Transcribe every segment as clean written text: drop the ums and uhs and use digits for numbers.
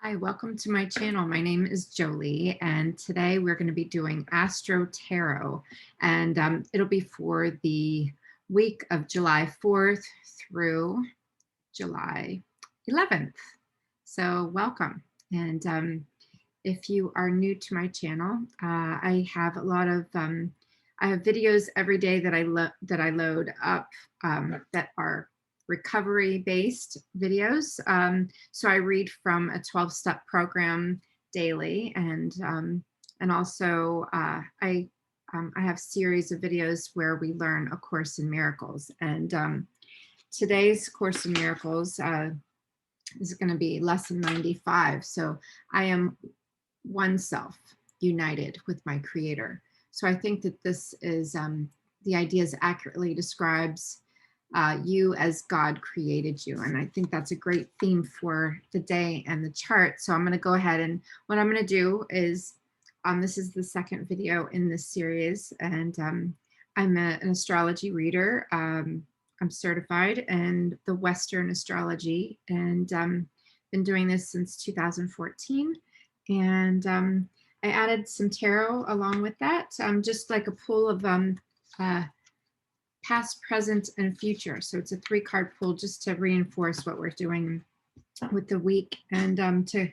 Hi, welcome to my channel. My name is Jolie, and today we're going to be doing Astro-Tarot, and it'll be for the week of July 4th through July 11th. So welcome. And if you are new to my channel, I have a lot of I have videos every day that I load up that are recovery based videos. So I read from a 12-step program daily, and also I have series of videos where we learn A Course in Miracles. And today's Course in Miracles is going to be lesson 95. So I am one self united with my creator. So I think that this is the ideas accurately describes you as God created you. And I think that's a great theme for the day and the chart. So I'm going to go ahead, and what I'm going to do is this is the second video in this series, and I'm an astrology reader. I'm certified in the Western astrology, and been doing this since 2014. And I added some tarot along with that, just like a pool of past, present, and future. So it's a 3-card pool just to reinforce what we're doing with the week, and to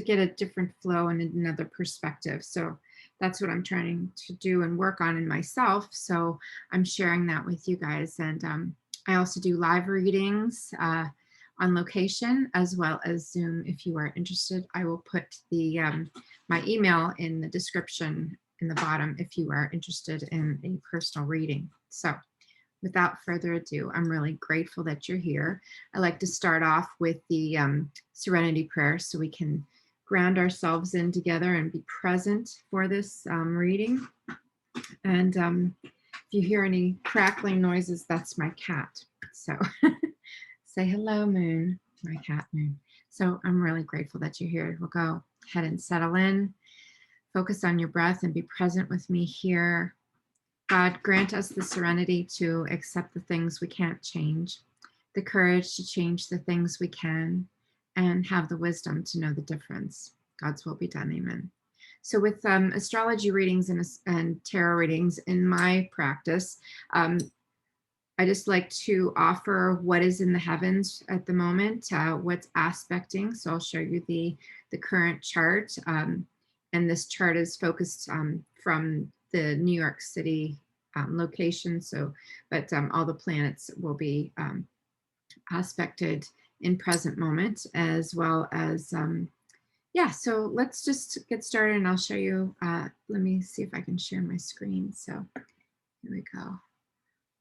get a different flow and another perspective. So that's what I'm trying to do and work on in myself. So I'm sharing that with you guys. And I also do live readings on location as well as Zoom. If you are interested, I will put the my email in the description in the bottom if you are interested in a personal reading. So without further ado, I'm really grateful that you're here. I like to start off with the Serenity prayer so we can ground ourselves in together and be present for this reading. And if you hear any crackling noises, that's my cat. So say hello, Moon, my cat Moon. So I'm really grateful that you're here. We'll go ahead and settle in, focus on your breath, and be present with me here. God, grant us the serenity to accept the things we can't change, the courage to change the things we can, and have the wisdom to know the difference. God's will be done. Amen. So with astrology readings and tarot readings in my practice, I just like to offer what is in the heavens at the moment, what's aspecting. So I'll show you the current chart. And this chart is focused from the New York City location. So, but all the planets will be aspected in present moment, as well as, yeah, so let's just get started and I'll show you. Let me see if I can share my screen. So here we go.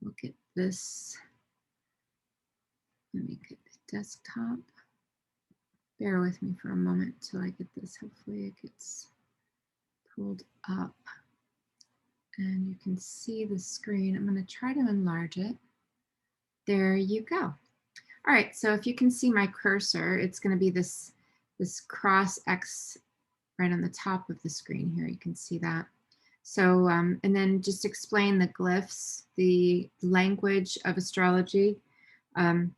We'll get this. Let me get the desktop. Bear with me for a moment till I get this. Hopefully it gets pulled up and you can see the screen. I'm going to try to enlarge it. There you go. All right, so if you can see my cursor, it's going to be this cross X right on the top of the screen here. You can see that. So, and then just explain the glyphs, the language of astrology, and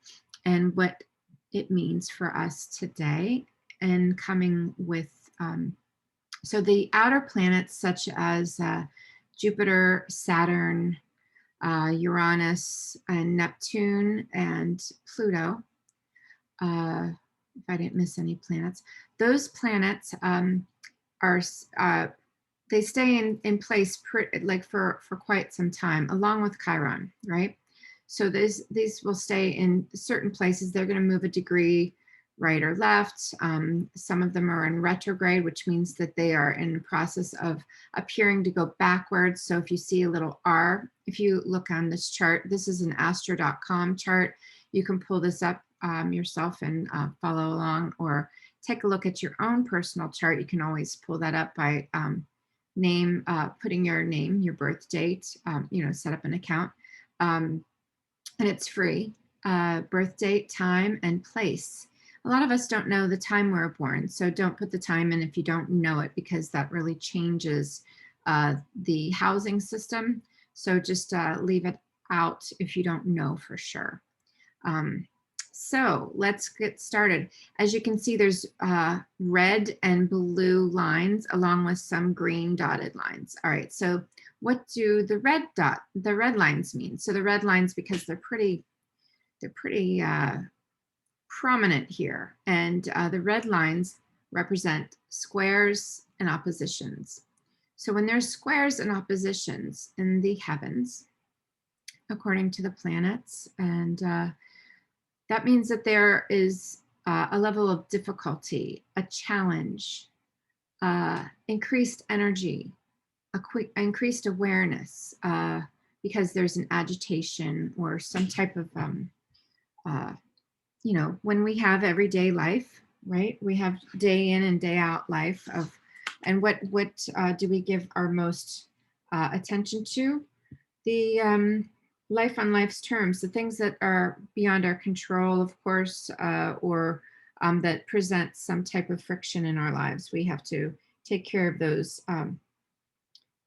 what it means for us today, and coming with, so the outer planets such as Jupiter, Saturn, Uranus, and Neptune, and Pluto, if I didn't miss any planets, those planets are, they stay in place like for quite some time, along with Chiron, right? So these will stay in certain places. They're going to move a degree right or left. Some of them are in retrograde, which means that they are in the process of appearing to go backwards. So if you see a little R, if you look on this chart, this is an astro.com chart. You can pull this up yourself and follow along, or take a look at your own personal chart. You can always pull that up by putting your name, your birth date, set up an account, and it's free. Birth date, time, and place. A lot of us don't know the time we're born, so don't put the time in if you don't know it, because that really changes the housing system. So just leave it out if you don't know for sure. So let's get started. As you can see, there's red and blue lines along with some green dotted lines. All right, so what do the red lines mean? So the red lines, because they're pretty prominent here. And the red lines represent squares and oppositions. So when there's squares and oppositions in the heavens, according to the planets, and that means that there is a level of difficulty, a challenge, increased energy, increased awareness, because there's an agitation or some type of, when we have everyday life, right? We have day in and day out life of, and what do we give our most attention to? The life on life's terms, the things that are beyond our control, of course, or that present some type of friction in our lives. We have to take care of those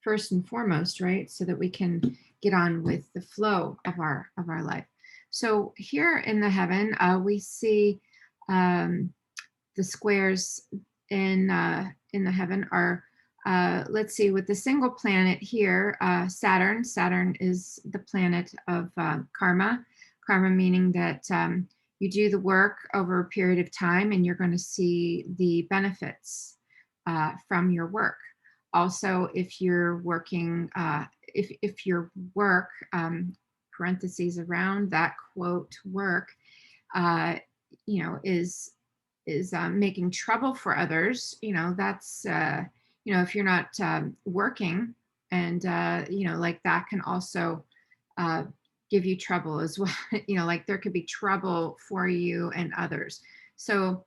first and foremost, right? So that we can get on with the flow of our life. So here in the heaven, we see the squares in the heaven are, let's see, with the single planet here, Saturn. Saturn is the planet of karma. Karma meaning that you do the work over a period of time and you're going to see the benefits from your work. Also, if you're working, if your work, parentheses around that quote, work, is making trouble for others, that's, if you're not working, and, like that can also give you trouble as well. Like there could be trouble for you and others. So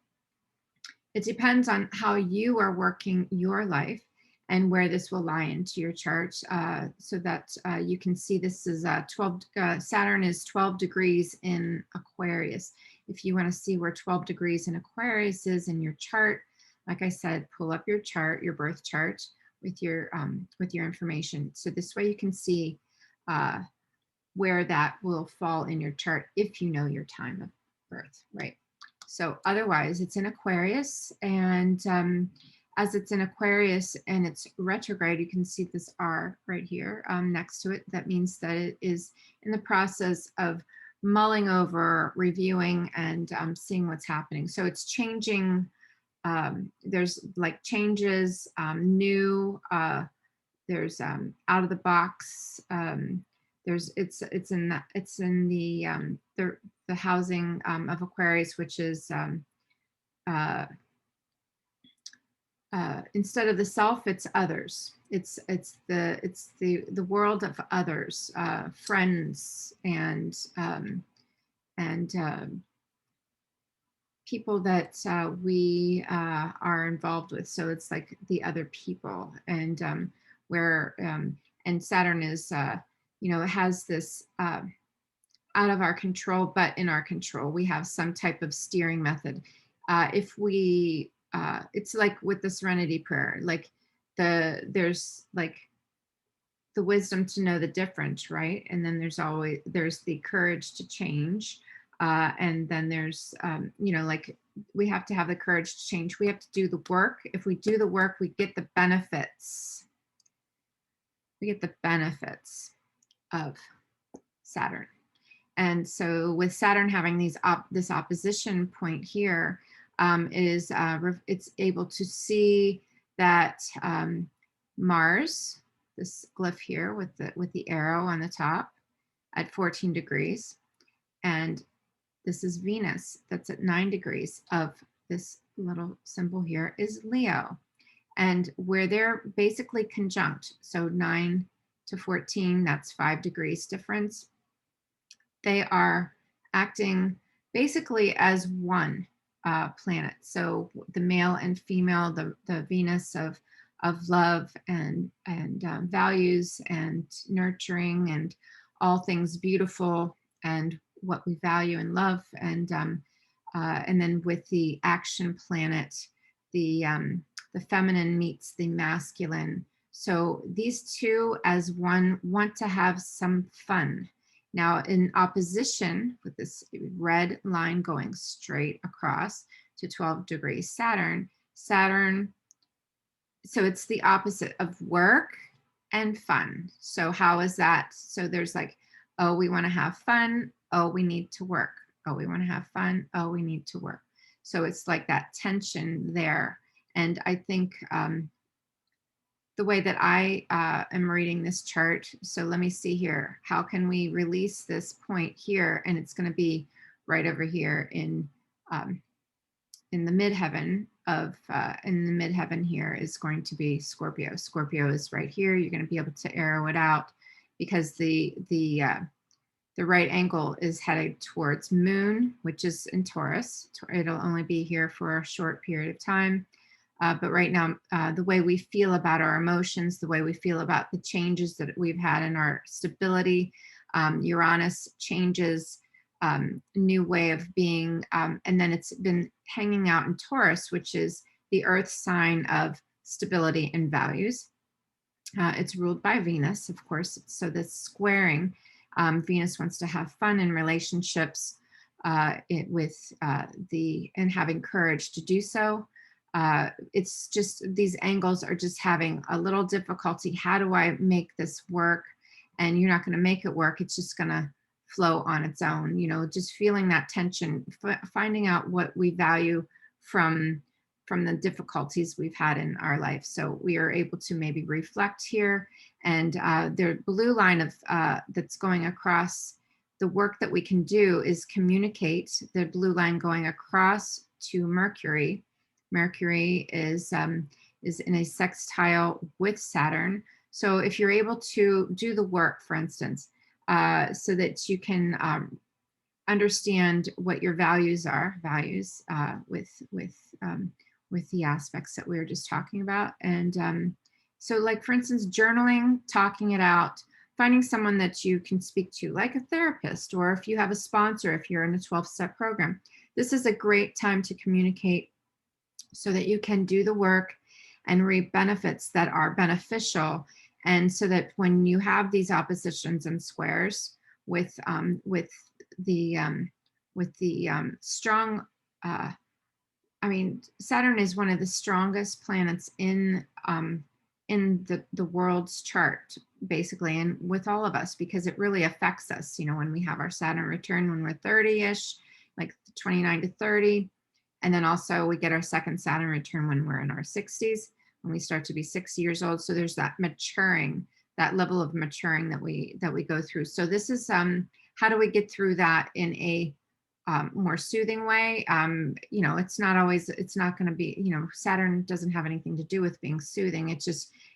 it depends on how you are working your life and where this will lie into your chart, so that you can see this is 12, Saturn is 12 degrees in Aquarius. If you want to see where 12 degrees in Aquarius is in your chart, like I said, pull up your chart, your birth chart with your information. So this way you can see where that will fall in your chart if you know your time of birth, right? So otherwise it's in Aquarius, and as it's in Aquarius and it's retrograde, you can see this R right here next to it. That means that it is in the process of mulling over, reviewing, and seeing what's happening. So it's changing. There's like changes, new, there's out of the box. It's in the housing of Aquarius, which is instead of the self, it's others. It's the world of others, friends, and people that we are involved with. So it's like the other people, and and Saturn is, it has this out of our control, but in our control. We have some type of steering method. If we, it's like with the Serenity prayer, like there's like the wisdom to know the difference, right? And then there's the courage to change. And then there's, like we have to have the courage to change. We have to do the work. If we do the work, we get the benefits. We get the benefits of Saturn. And so with Saturn having this opposition point here, it's able to see that Mars, this glyph here with the arrow on the top at 14 degrees, and this is Venus that's at 9 degrees of this little symbol here is Leo, and where they're basically conjunct. So 9 to 14, that's 5 degrees difference. They are acting basically as one planet. So the male and female, the Venus of love and values and nurturing and all things beautiful and what we value and love, and then with the action planet, the feminine meets the masculine. So these two as one want to have some fun. Now in opposition with this red line going straight across to 12 degrees Saturn, so it's the opposite of work and fun. So how is that? So there's like, oh, we want to have fun. Oh, we need to work. Oh, we want to have fun. Oh, we need to work. So it's like that tension there. And I think the way that I am reading this chart, so let me see here. How can we release this point here? And it's going to be right over here in the midheaven of in the midheaven here is going to be Scorpio. Scorpio is right here. You're going to be able to arrow it out because the right angle is headed towards Moon, which is in Taurus. It'll only be here for a short period of time. But right now, the way we feel about our emotions, the way we feel about the changes that we've had in our stability, Uranus changes, new way of being. And then it's been hanging out in Taurus, which is the earth sign of stability and values. It's ruled by Venus, of course. So this squaring, Venus wants to have fun in relationships and having courage to do so. It's just these angles are just having a little difficulty. How do I make this work? And you're not going to make it work. It's just going to flow on its own, just feeling that tension, finding out what we value from the difficulties we've had in our life. So we are able to maybe reflect here. And the blue line of that's going across, the work that we can do is communicate. The blue line going across to Mercury. Mercury is in a sextile with Saturn. So if you're able to do the work, for instance, so that you can understand what your values are, with the aspects that we were just talking about. And so like, for instance, journaling, talking it out, finding someone that you can speak to, like a therapist, or if you have a sponsor, if you're in a 12-step program, this is a great time to communicate so that you can do the work and reap benefits that are beneficial. And so that when you have these oppositions and squares with the strong, Saturn is one of the strongest planets in the world's chart, basically, and with all of us, because it really affects us, when we have our Saturn return when we're 30-ish, like 29 to 30. And then also we get our second Saturn return when we're in our 60s, when we start to be 60 years old. So there's that maturing, that level of maturing that we go through. So this is how do we get through that in a more soothing way? It's not going to be, Saturn doesn't have anything to do with being soothing. It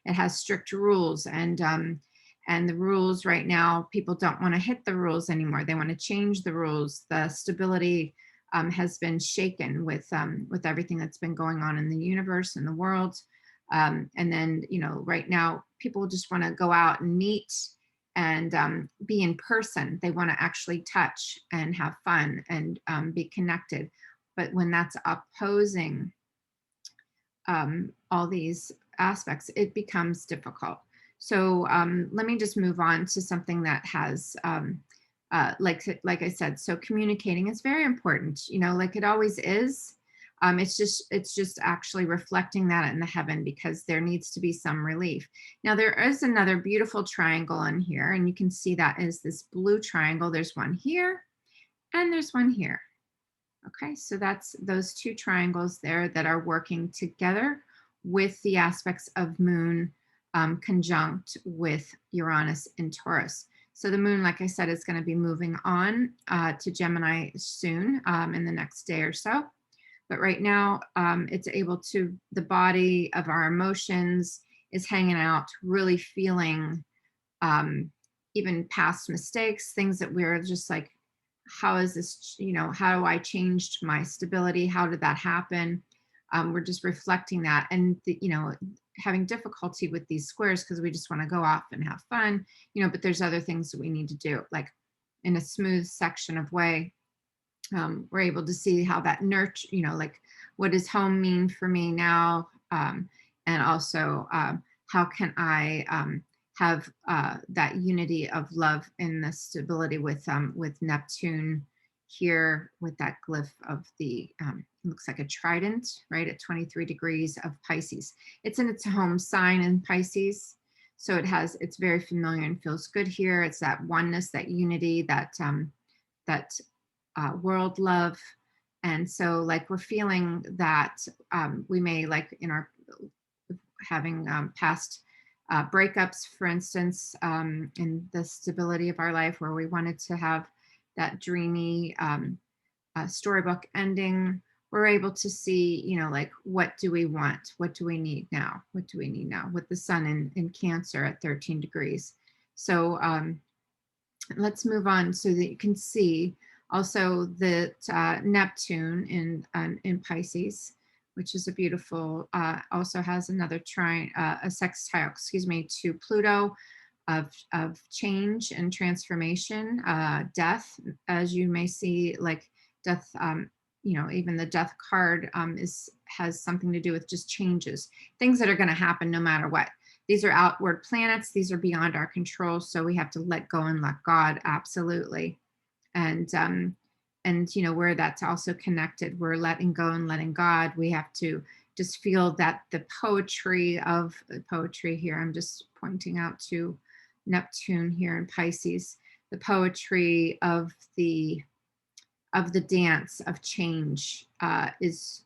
has strict rules, and the rules right now, people don't want to hit the rules anymore. They want to change the rules. The stability has been shaken with everything that's been going on in the universe and the world. And then, right now, people just want to go out and meet and be in person. They want to actually touch and have fun and be connected. But when that's opposing all these aspects, it becomes difficult. So let me just move on to something that has, like I said, so communicating is very important, like it always is. It's just actually reflecting that in the heaven, because there needs to be some relief. Now there is another beautiful triangle in here, and you can see that is this blue triangle. There's one here and there's one here. Okay, so that's those two triangles there that are working together with the aspects of Moon conjunct with Uranus in Taurus. So the Moon, like I said, is going to be moving on to Gemini soon, in the next day or so. But right now, it's able to, the body of our emotions is hanging out, really feeling even past mistakes, things that we're just like, how is this, how do I changed my stability? How did that happen? We're just reflecting that, and having difficulty with these squares because we just want to go off and have fun, but there's other things that we need to do, like in a smooth section of way. We're able to see how that nurture, like what does home mean for me now? And also how can I have that unity of love and the stability with Neptune here with that glyph of the looks like a trident, right, at 23 degrees of Pisces. It's in its home sign in Pisces, so it's very familiar and feels good here. It's that oneness, that unity, that world love. And so like we're feeling that we may, like in our having past breakups, for instance, in the stability of our life where we wanted to have that dreamy storybook ending, we're able to see, like, what do we want? What do we need now? What do we need now with the sun in Cancer at 13 degrees? So let's move on so that you can see also that Neptune in Pisces, which is a beautiful, also has another a sextile, excuse me, to Pluto of change and transformation, death, as you may see, like death, even the death card has something to do with just changes, things that are going to happen no matter what. These are outward planets. These are beyond our control. So we have to let go and let God, absolutely. And where that's also connected, we're letting go and letting God. We have to just feel that the poetry here, I'm just pointing out to Neptune here in Pisces, the poetry of the dance of change is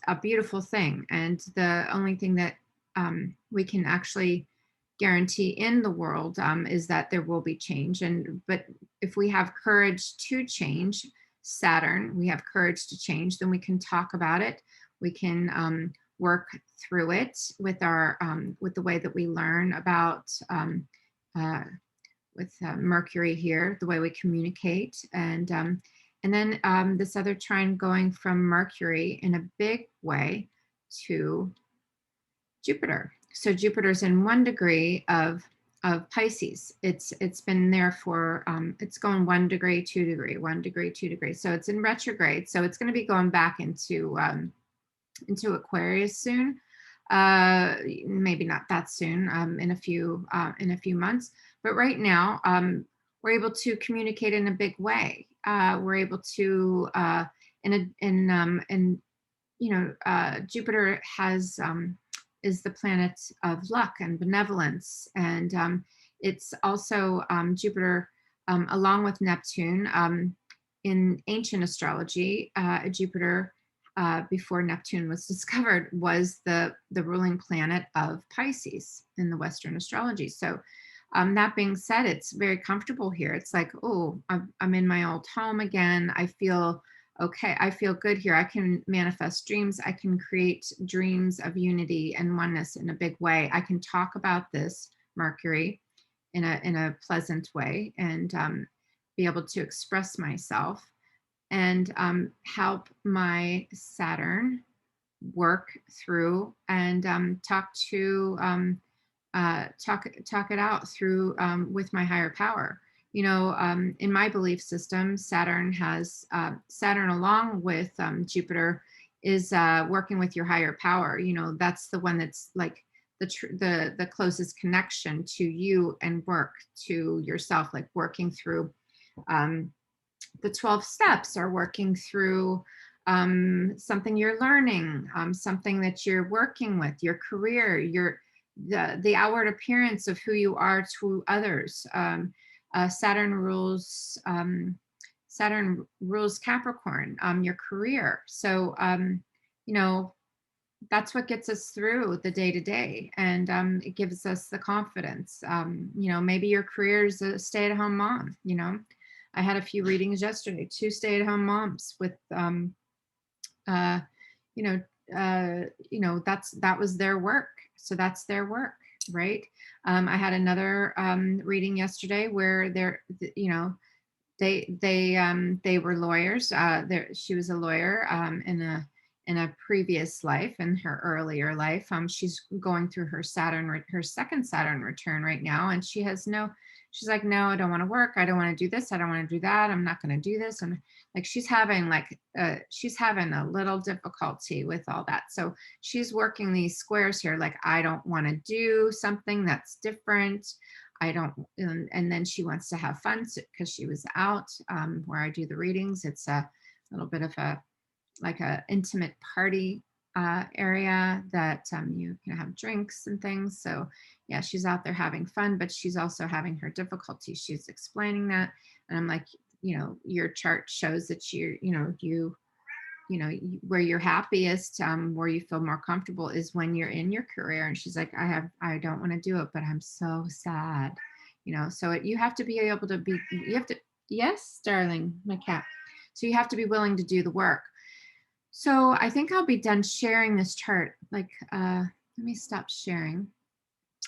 a beautiful thing. And the only thing that we can actually guarantee in the world is that there will be change. But if we have courage to change, Saturn, we have courage to change, then we can talk about it. We can work through it with the way that we learn about with Mercury here, the way we communicate, and then this other trine going from Mercury in a big way to Jupiter. So Jupiter's in 1 degree of Pisces. It's been there for it's going 1 degree, 2 degree, 1 degree, 2 degrees. So it's in retrograde. So it's going to be going back into Aquarius soon. Maybe not that soon. In a few months. But right now, we're able to communicate in a big way. We're able to Jupiter is the planet of luck and benevolence, and it's also Jupiter along with Neptune in ancient astrology. Jupiter before Neptune was discovered was the ruling planet of Pisces in the Western astrology. So that being said, it's very comfortable here. It's like, oh, I'm in my old home again. I feel okay. I feel good here. I can manifest dreams. I can create dreams of unity and oneness in a big way. I can talk about this, Mercury, in a pleasant way, and be able to express myself and help my Saturn work through and talk it out through with my higher power. In my belief system, Saturn along with Jupiter is working with your higher power. That's the one that's like the closest connection to you and work to yourself, like working through the 12 steps, or working through something you're learning, something that you're working with, your career, the outward appearance of who you are to others. Saturn rules Capricorn, your career. So that's what gets us through the day to day, and it gives us the confidence. Maybe your career is a stay-at-home mom. I had a few readings yesterday, 2 stay-at-home moms with that was their work. So that's their work, right? I had another reading yesterday where they were lawyers. She was a lawyer in a previous life, in her earlier life. She's going through her second Saturn return right now, and she she's like, no, I don't want to work. I don't want to do this. I don't want to do that. I'm not going to do this. And like, she's having a little difficulty with all that. So she's working these squares here. Like, I don't want to do something that's different. I don't, and then she wants to have fun because she was out where I do the readings. It's a little bit of a intimate party area that you can have drinks and things. So yeah, she's out there having fun, but she's also having her difficulties. She's explaining that, and I'm like, your chart shows that where you're happiest, where you feel more comfortable is when you're in your career. And she's like, I don't want to do it, but I'm so sad. So you have to be able to be, yes, darling, my cat. So you have to be willing to do the work. So I think I'll be done sharing this chart. Like, let me stop sharing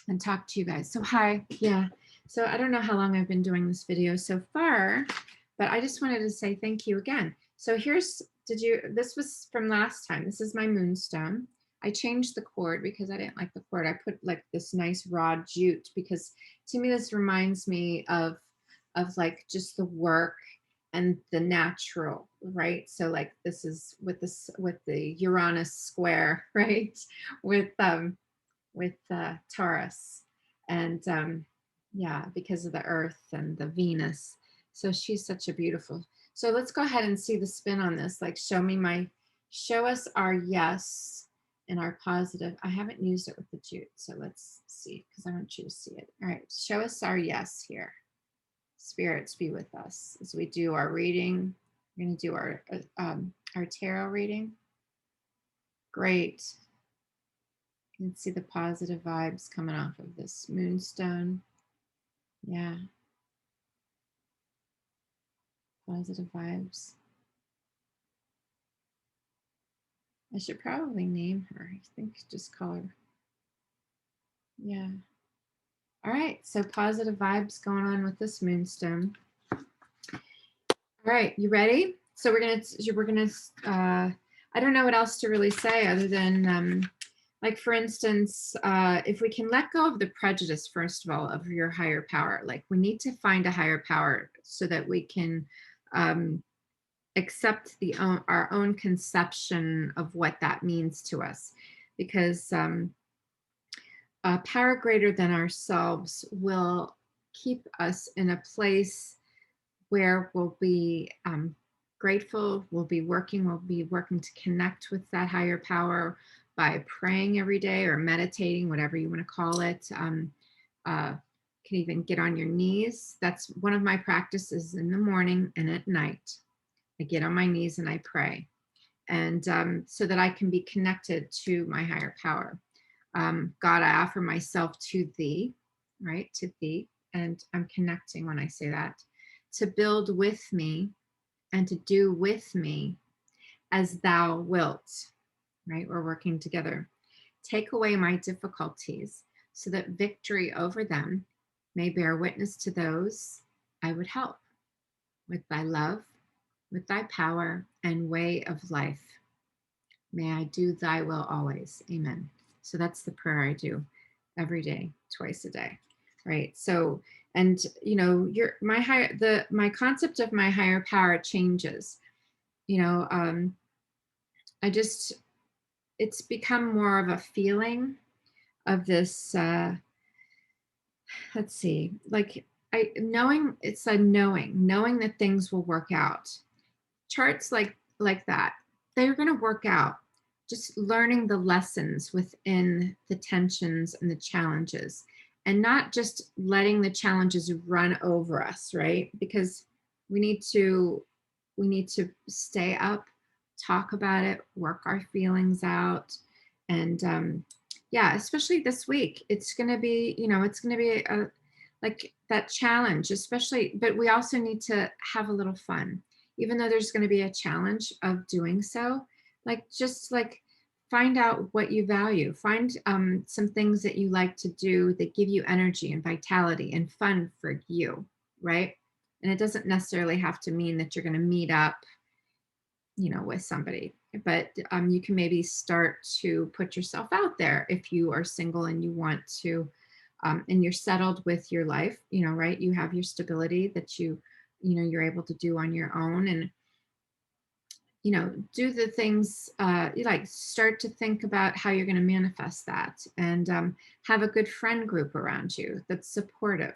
and talk to you guys. So hi, yeah. So I don't know how long I've been doing this video so far, but I just wanted to say thank you again. So this was from last time. This is my moonstone. I changed the cord because I didn't like the cord. I put like this nice raw jute because to me, this reminds me of like just the work and the natural, right? So like this is with the Uranus square, right? With Taurus, and yeah, because of the Earth and the Venus. So she's such a beautiful. So let's go ahead and see the spin on this. Like show us our yes and our positive. I haven't used it with the jute, so let's see because I want you to see it. All right, show us our yes here. Spirits be with us as we do our reading. We're going to do our tarot reading. Great. You can see the positive vibes coming off of this moonstone. Yeah. Positive vibes. I should probably name her. I think just call her. Yeah. All right. So positive vibes going on with this moonstone. All right, you ready? So we're gonna I don't know what else to really say other than like for instance, if we can let go of the prejudice, first of all, of your higher power. Like we need to find a higher power so that we can accept our own conception of what that means to us, because a power greater than ourselves will keep us in a place where we'll be grateful, we'll be working to connect with that higher power by praying every day or meditating, whatever you want to call it. Can even get on your knees. That's one of my practices in the morning and at night. I get on my knees and I pray. And so that I can be connected to my higher power. God, I offer myself to thee, right? To thee. And I'm connecting when I say that. To build with me and to do with me as thou wilt, right? We're working together. Take away my difficulties so that victory over them may bear witness to those I would help with thy love, with thy power and way of life. May I do thy will always. Amen. So that's the prayer I do every day, twice a day, right? So, and my concept of my higher power changes. It's become more of a feeling of this. Let's see, like knowing that things will work out. Charts like that, they're going to work out. Just learning the lessons within the tensions and the challenges, and not just letting the challenges run over us, right? Because we need to stay up, talk about it, work our feelings out. And yeah, especially this week, it's going to be, like that challenge, especially, but we also need to have a little fun, even though there's going to be a challenge of doing so. Just find out what you value. Find some things that you like to do that give you energy and vitality and fun for you, right? And it doesn't necessarily have to mean that you're going to meet up, with somebody, but you can maybe start to put yourself out there if you are single and you want to and you're settled with your life, right? You have your stability that you're able to do on your own, and do the things, like start to think about how you're going to manifest that, and have a good friend group around you that's supportive.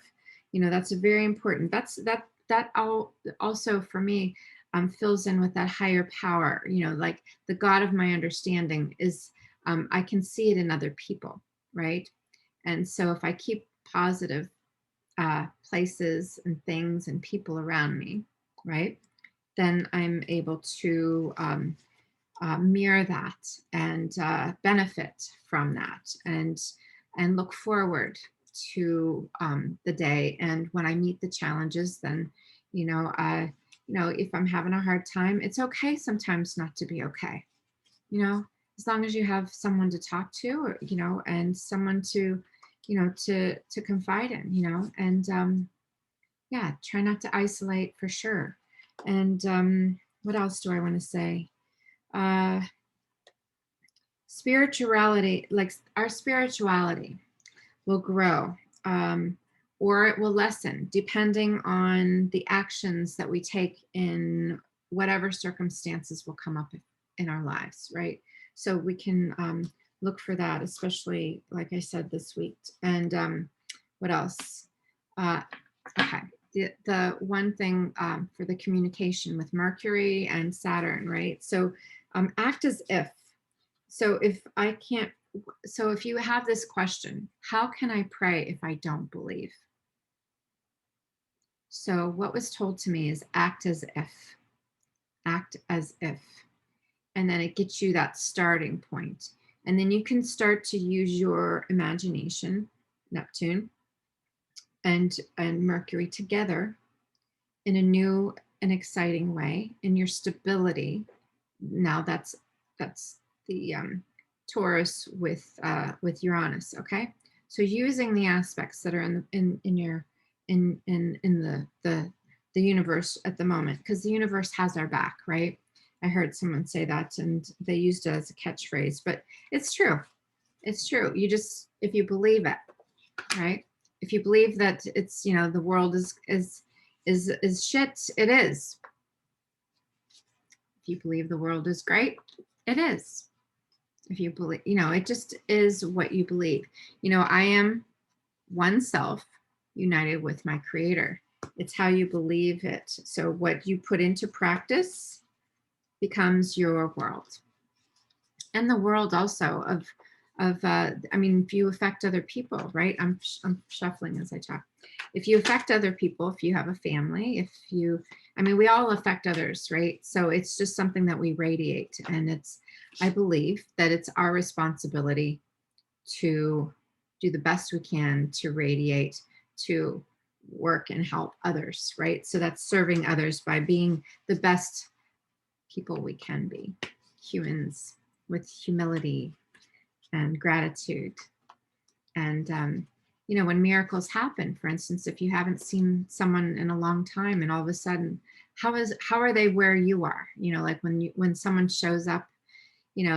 That's very important. Also for me, fills in with that higher power, like the God of my understanding is, I can see it in other people, right? And so if I keep positive places and things and people around me, right, then I'm able to mirror that and benefit from that, and look forward to the day. And when I meet the challenges, then if I'm having a hard time, it's okay sometimes not to be okay. As long as you have someone to talk to, and someone to confide in, and yeah, try not to isolate for sure. And what else do I want to say? Uh, Spirituality, like our spirituality will grow, or it will lessen depending on the actions that we take in whatever circumstances will come up in our lives, right? So we can look for that, especially like I said this week. And what else? Okay. The one thing for the communication with Mercury and Saturn, right? So act as if. So if you have this question, how can I pray if I don't believe? So what was told to me is act as if. Act as if. And then it gets you that starting point. And then you can start to use your imagination, Neptune and Mercury together in a new and exciting way, in your stability. Now that's the Taurus with Uranus. Okay, so using the aspects that are in the universe at the moment, because the universe has our back, right? I heard someone say that, and they used it as a catchphrase, but it's true. It's true. If you believe it, right? If you believe that it's, the world is shit, it is. If you believe the world is great, it is. If you believe, it just is what you believe. I am one self united with my creator. It's how you believe it. So what you put into practice becomes your world. And the world also of if you affect other people, right? I'm shuffling as I talk. If you affect other people, if you have a family, we all affect others, right? So it's just something that we radiate. And I believe that it's our responsibility to do the best we can to radiate, to work and help others, right? So that's serving others by being the best people we can be, humans with humility and gratitude. And when miracles happen, for instance, if you haven't seen someone in a long time and all of a sudden, how are they where you are? Like when someone shows up,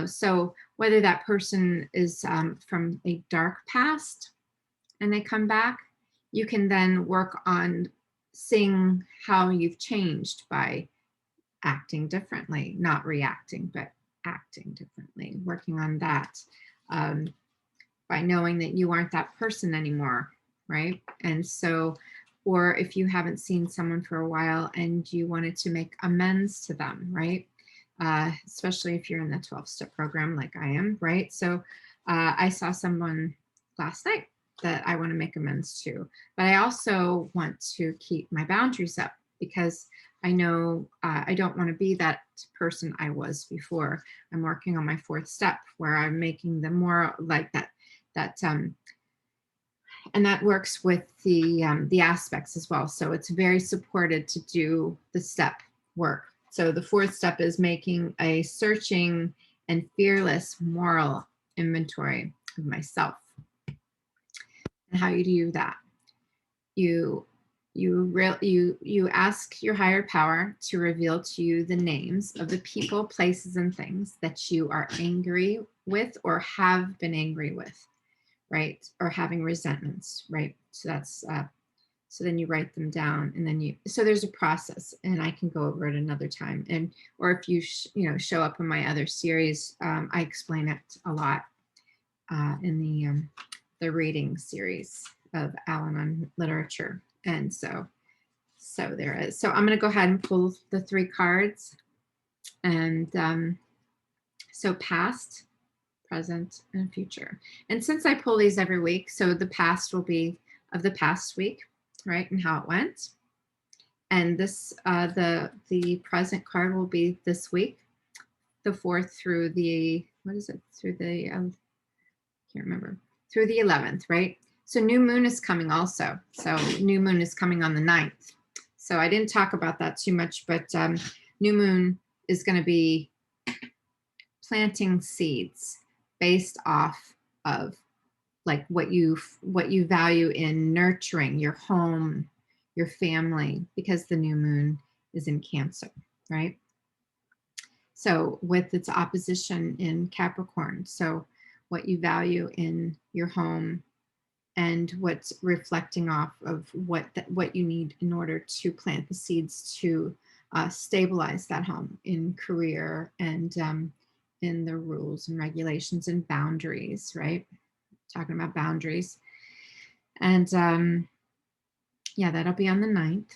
so whether that person is from a dark past and they come back, you can then work on seeing how you've changed by acting differently, not reacting, but acting differently, working on that. By knowing that you aren't that person anymore, right? And so, or if you haven't seen someone for a while and you wanted to make amends to them, right? Especially if you're in the 12-step program like I am, right? So I saw someone last night that I want to make amends to, but I also want to keep my boundaries up because I know I don't want to be that person I was before. I'm working on my 4th step where I'm making them more like that and that works with the aspects as well. So it's very supported to do the step work. So the 4th step is making a searching and fearless moral inventory of myself. And how you do that? You ask your higher power to reveal to you the names of the people, places, and things that you are angry with or have been angry with. right? Or having resentments, right? So that's, so then you write them down, and then so there's a process, and I can go over it another time. And, or if you, show up in my other series, I explain it a lot in the reading series of Al-Anon literature. And so there is. So I'm going to go ahead and pull the 3 cards. And so past, present, and future. And since I pull these every week, so the past will be of the past week, right, and how it went. And this, the present card will be this week, the 4th through the, what is it, through the, can't remember, through the 11th, right? So new moon is coming also. So new moon is coming on the 9th. So I didn't talk about that too much, but new moon is going to be planting seeds based off of like what you value in nurturing your home, your family, because the new moon is in Cancer, right? So with its opposition in Capricorn, so what you value in your home and what's reflecting off of what you need in order to plant the seeds to stabilize that home in career and in the rules and regulations and boundaries, right? Talking about boundaries. And yeah, that'll be on the 9th.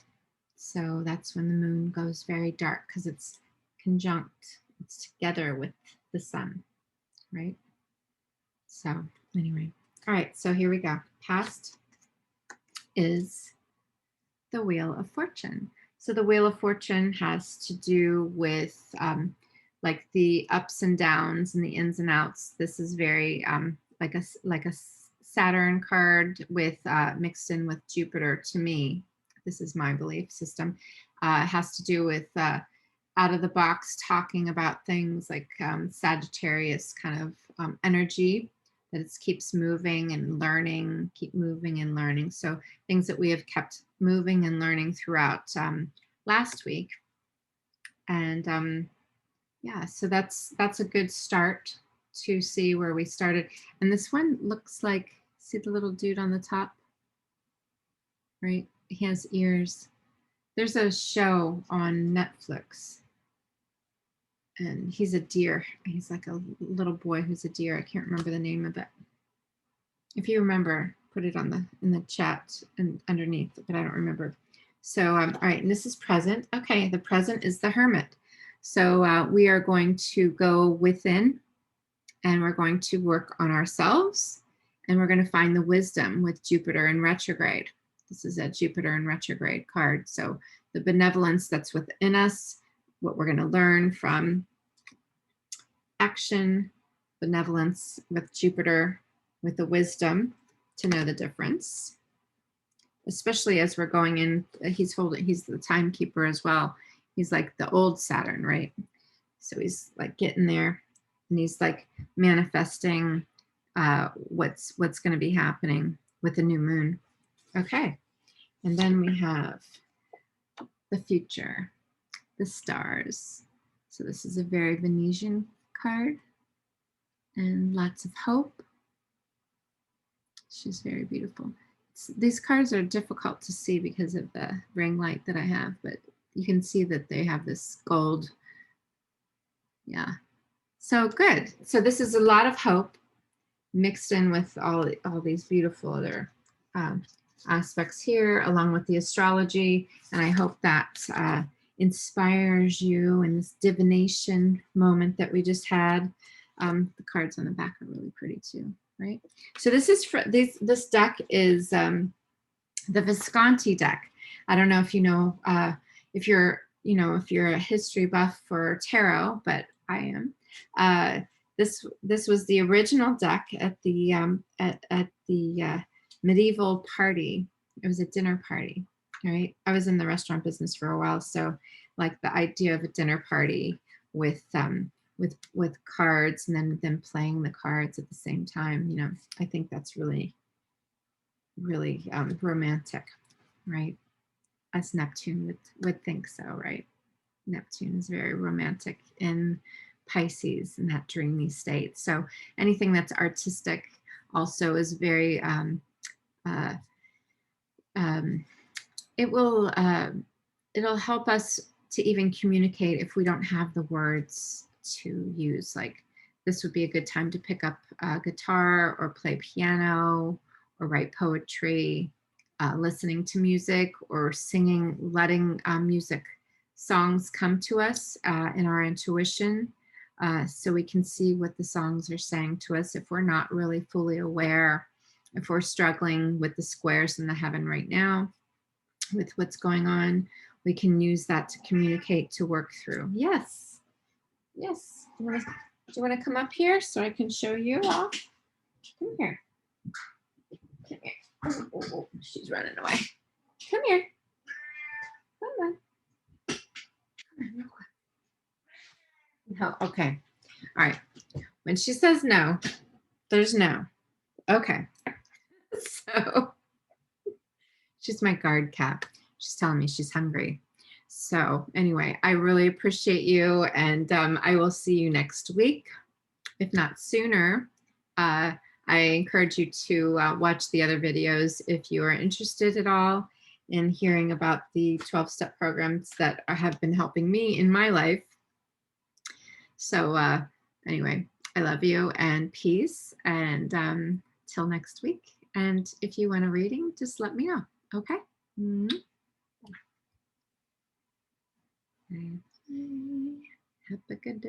So that's when the moon goes very dark because it's conjunct, it's together with the sun, right? So anyway, all right, so here we go. Past is the Wheel of Fortune. So the Wheel of Fortune has to do with like the ups and downs and the ins and outs. This is very like a Saturn card with mixed in with Jupiter. To me, this is my belief system. It has to do with out of the box talking about things like Sagittarius kind of energy, that it keeps moving and learning, keep moving and learning. So things that we have kept moving and learning throughout last week. And yeah, so that's a good start to see where we started. And this one looks like, see the little dude on the top, right? He has ears. There's a show on Netflix, and he's a deer. He's like a little boy who's a deer. I can't remember the name of it. If you remember, put it on in the chat and underneath, but I don't remember. So all right, and this is present. Okay, the present is the Hermit. So we are going to go within, and we're going to work on ourselves, and we're going to find the wisdom with Jupiter in retrograde. This is a Jupiter in retrograde card. So the benevolence that's within us, what we're going to learn from action, benevolence with Jupiter, with the wisdom to know the difference, especially as we're going in. He's the timekeeper as well. He's like the old Saturn, right? So he's like getting there, and he's like manifesting what's going to be happening with the new moon. Okay, and then we have the future, the stars. So this is a very Venusian card, and lots of hope. She's very beautiful. These cards are difficult to see because of the ring light that I have, but you can see that they have this gold. Yeah. So good. So this is a lot of hope mixed in with all these beautiful other aspects here, along with the astrology. And I hope that inspires you in this divination moment that we just had. The cards on the back are really pretty too, right? So this is this deck is the Visconti deck. I don't know if you know, if you're a history buff for tarot, but I am. This was the original deck at the medieval party. It was a dinner party, right? I was in the restaurant business for a while, so like the idea of a dinner party with cards, and then them playing the cards at the same time, I think that's really, really romantic, right? As Neptune would think so, right? Neptune is very romantic in Pisces in that dreamy state. So anything that's artistic also is very, it will, it'll help us to even communicate if we don't have the words to use. Like, this would be a good time to pick up a guitar or play piano or write poetry, listening to music or singing, letting music songs come to us in our intuition, so we can see what the songs are saying to us if we're not really fully aware, if we're struggling with the squares in the heaven right now, with what's going on. We can use that to communicate, to work through. Yes. Yes. Do you want to come up here so I can show you all? Come here. Come here. Oh, oh, oh, she's running away. Come here. Come on. No. Okay. All right. When she says no, there's no. Okay. So she's my guard cat. She's telling me she's hungry. So anyway, I really appreciate you, and I will see you next week, if not sooner. I encourage you to watch the other videos if you are interested at all in hearing about the 12-step programs that have been helping me in my life. So anyway, I love you and peace, and till next week. And if you want a reading, just let me know. Okay. Mm-hmm. Have a good